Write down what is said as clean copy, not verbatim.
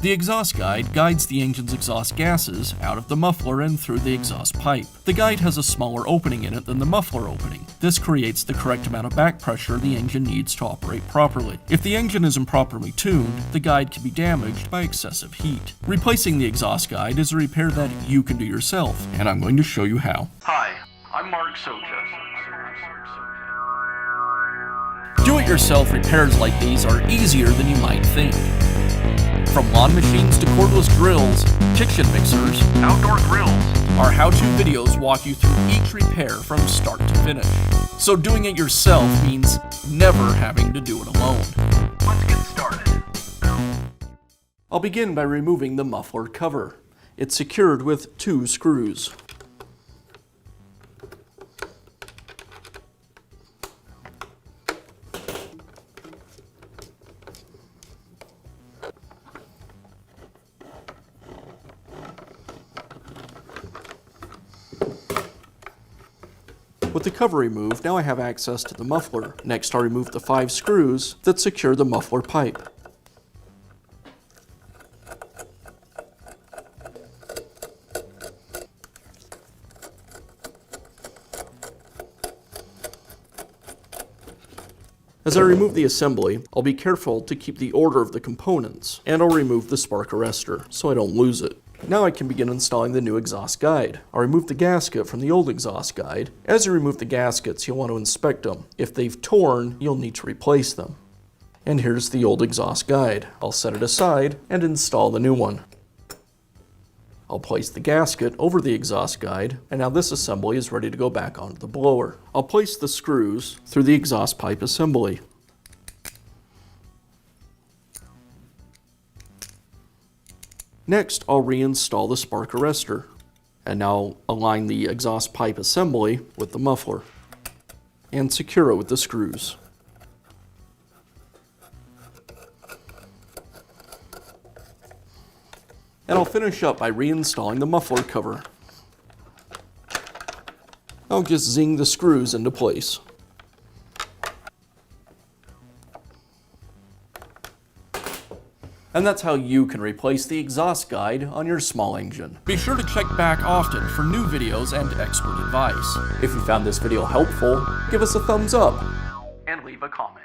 The exhaust guide guides the engine's exhaust gases out of the muffler and through the exhaust pipe. The guide has a smaller opening in it than the muffler opening. This creates the correct amount of back pressure the engine needs to operate properly. If the engine isn't properly tuned, the guide can be damaged by excessive heat. Replacing the exhaust guide is a repair that you can do yourself, and I'm going to show you how. Hi, I'm Mark Socha. Do-it-yourself repairs like these are easier than you might think. From lawn machines to cordless drills, kitchen mixers, Outdoor grills. our how-to videos walk you through each repair from start to finish. So doing it yourself means never having to do it alone. Let's get started. I'll begin by removing the muffler cover. It's secured with 2 screws. With the cover removed, now I have access to the muffler. Next, I'll remove the 5 screws that secure the muffler pipe. As I remove the assembly, I'll be careful to keep the order of the components, and I'll remove the spark arrestor so I don't lose it. Now I can begin installing the new exhaust guide. I'll remove the gasket from the old exhaust guide. As you remove the gaskets, you'll want to inspect them. If they've torn, you'll need to replace them. And here's the old exhaust guide. I'll set it aside and install the new one. I'll place the gasket over the exhaust guide, and now this assembly is ready to go back onto the blower. I'll place the screws through the exhaust pipe assembly. Next, I'll reinstall the spark arrestor, and now align the exhaust pipe assembly with the muffler, and secure it with the screws. And I'll finish up by reinstalling the muffler cover. I'll just zing the screws into place. And that's how you can replace the exhaust guide on your small engine. Be sure to check back often for new videos and expert advice. If you found this video helpful, give us a thumbs up And leave a comment.